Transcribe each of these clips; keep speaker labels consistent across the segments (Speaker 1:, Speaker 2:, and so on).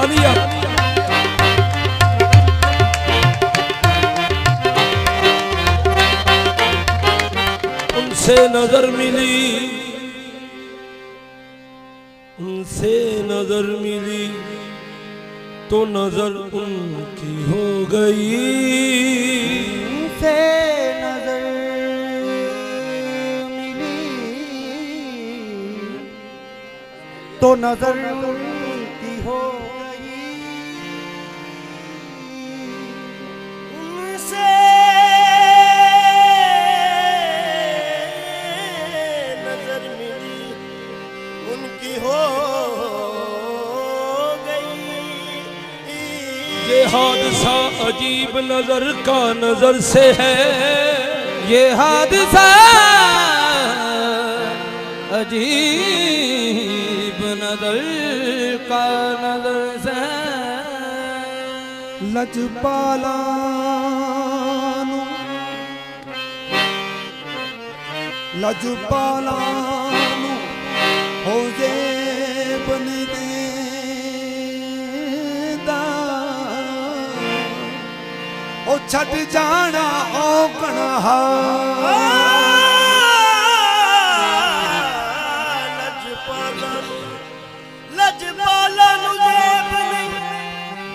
Speaker 1: तालिया। उनसे नजर मिली, उनसे नजर मिली तो नजर उनकी हो गई।
Speaker 2: उनसे नजर मिली तो नजर उनकी हो गई।
Speaker 3: उनसे नजर मिली उनकी हो
Speaker 1: ये हादसा अजीब नजर का नजर से है,
Speaker 2: ये हादसा अजीब नजर का नजर से। लजपाला लजपाला हो जे बन ओ छट जाना औकण
Speaker 3: लजपाला जेब नहीं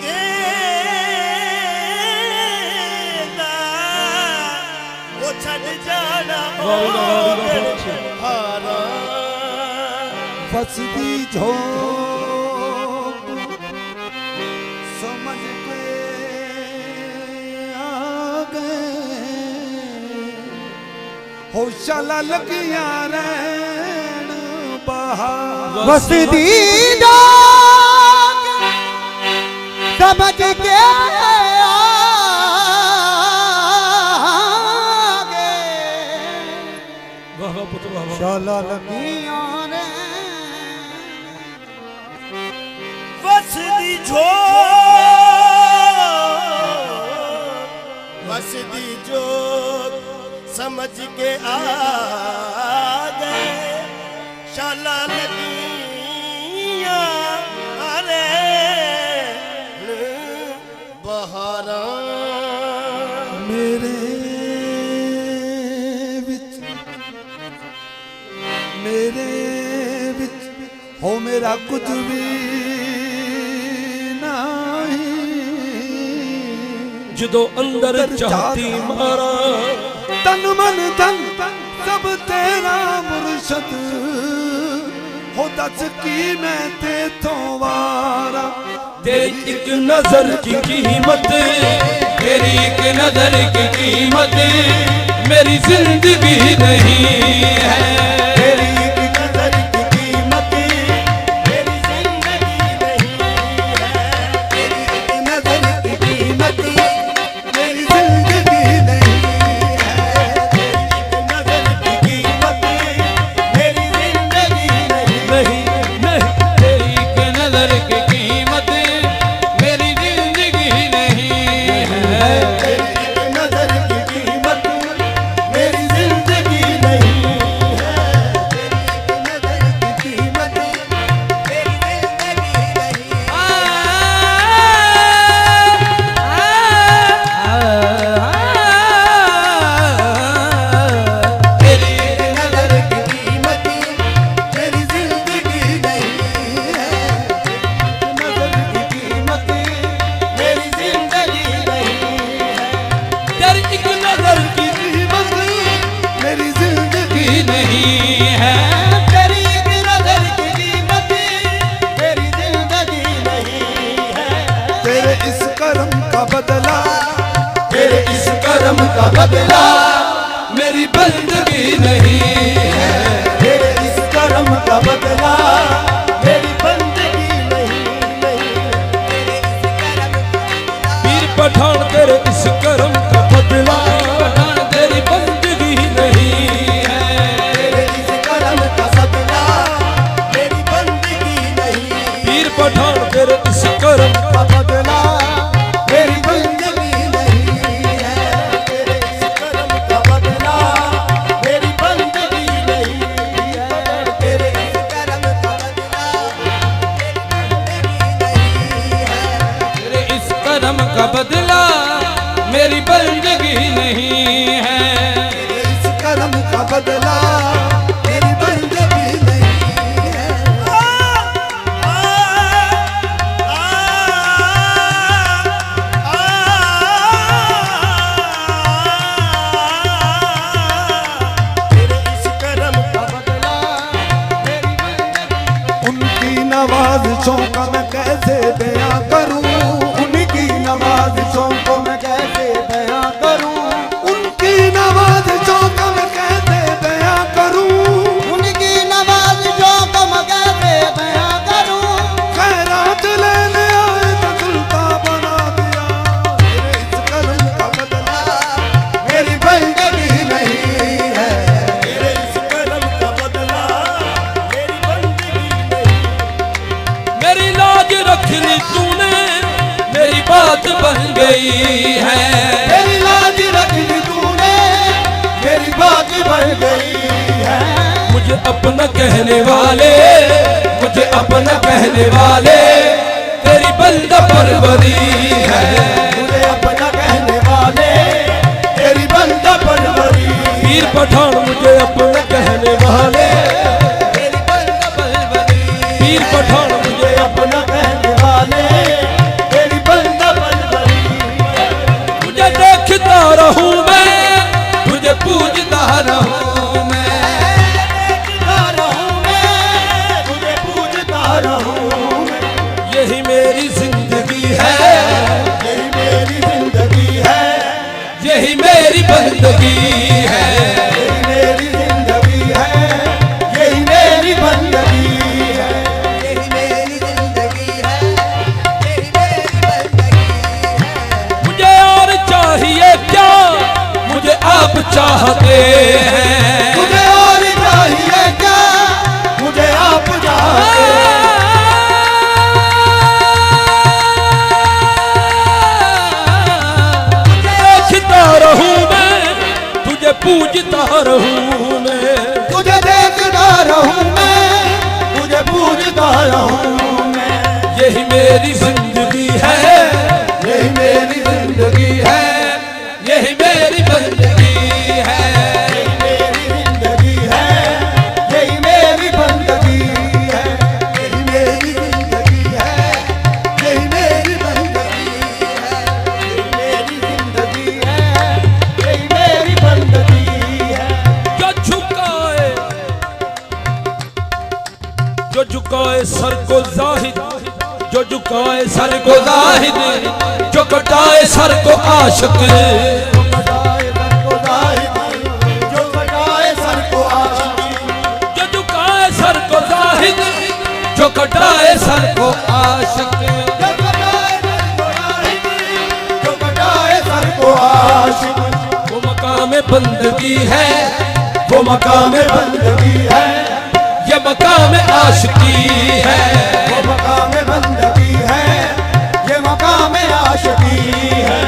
Speaker 3: देता ओ छट जाना हारा।
Speaker 2: फसदी झोंक समझ के आ गए हो शाला लगिया रैन बहार। फसदी झोंक समझ के आ गए शाला लगिया
Speaker 3: वसदी जो वसदी जो समझ के आ गए शाला लगिया अरे बहारा।
Speaker 2: मेरे विच हो मेरा कुछ भी
Speaker 1: जो अंदर चाहती मारा।
Speaker 2: तन मन धन सब तेरा मुर्शद हो दस की मैं ते तो वारा।
Speaker 1: तेरी एक नजर की कीमत, तेरी एक नजर की कीमत मेरी जिंदगी नहीं है।
Speaker 3: तेरी एक नजर की कीमत मेरी जिंदगी नहीं है। तेरी एक नजर की कीमत मेरी जिंदगी नहीं है। तेरी एक नजर की कीमत मेरी जिंदगी नहीं।
Speaker 1: नहीं
Speaker 2: तेरी एक नजर की कीमत मेरी जिंदगी नहीं है।
Speaker 3: तेरी एक नजर की कीमत मेरी जिंदगी नहीं है। नवाज़िशों का मैं कैसे बयां करूं, उनकी नवाज़िशों को मैं कैसे बयां करूं, उनकी नवाज़िशों का मैं कैसे बयां करूं,
Speaker 4: उनकी नवाज़िशों को मैं कैसे बयां करूं।
Speaker 3: खैरात लेने आए तो सुल्तान बना दिया, मेरे इस कलम का बदला मेरी बंदगी नहीं है, मेरे इस कलम का बदला मेरी बंदगी नहीं।
Speaker 1: मेरी लाज रख ली तूने, मेरी बात बन गई है।
Speaker 3: मेरी लाज रख ली तूने, मेरी बात बन गई है।
Speaker 1: मुझे अपना कहने वाले, मुझे अपना कहने वाले तेरी बंदा परवरी है।
Speaker 3: मुझे अपना कहने वाले तेरी बंदा परवरी,
Speaker 1: पीर पठान मुझे अपना कहने वाले,
Speaker 3: तेरी बंदा परवरी,
Speaker 1: पीर पठान मुझे
Speaker 3: अपना कहने वाले तेरी बंदा परवरी।
Speaker 1: मुझे देखता रहूं मैं, तुझे पूजता रहूं मैं।
Speaker 3: देखता रहूं मैं, तुझे पूजता रहूं मैं।
Speaker 1: यही मेरी जिंदगी है,
Speaker 3: यही मेरी जिंदगी है,
Speaker 1: यही मेरी बंदगी है।
Speaker 3: यही मेरी जिंदगी है, यही मेरी बंदगी है,
Speaker 4: यही मेरी जिंदगी है, यही मेरी बंदगी है।
Speaker 1: मुझे और चाहिए क्या, मुझे आप चाहते हैं।
Speaker 3: मुझे और चाहिए क्या, मुझे आप चाहते हैं।
Speaker 1: देखता रहूं मैं, तुझे पूजता रहूं मैं।
Speaker 3: तुझे देखता रहूं मैं, तुझे पूजता रहूं मैं।
Speaker 1: यही मेरी जिंदगी है,
Speaker 3: यही मेरी जिंदगी है,
Speaker 1: यही मेरी बंदगी है।
Speaker 3: यही मेरी जिंदगी है, यही मेरी बंदगी है, यही मेरी जिंदगी है, यही मेरी बंदगी है, यही मेरी जिंदगी है, यही मेरी बंदगी है।
Speaker 1: जो झुकाए सर को जाहिद, जो झुकाए सर को जाहिद, जो कटाए सर को आशिक।
Speaker 3: जो कटाए सर को जाहिद, जो कटाए सर को आशिक,
Speaker 1: जो झुकाए सर को जाहिद, जो कटाए सर को आशिक।
Speaker 3: जो कटाए सर को जाहिद, जो कटाए सर को आशिक।
Speaker 1: वो मकाम बंदगी है,
Speaker 3: वो मकाम बंदगी है,
Speaker 1: ये मकाम आशिकी है।
Speaker 3: वो मकाम बंदगी है, ये मकाम आशिकी है।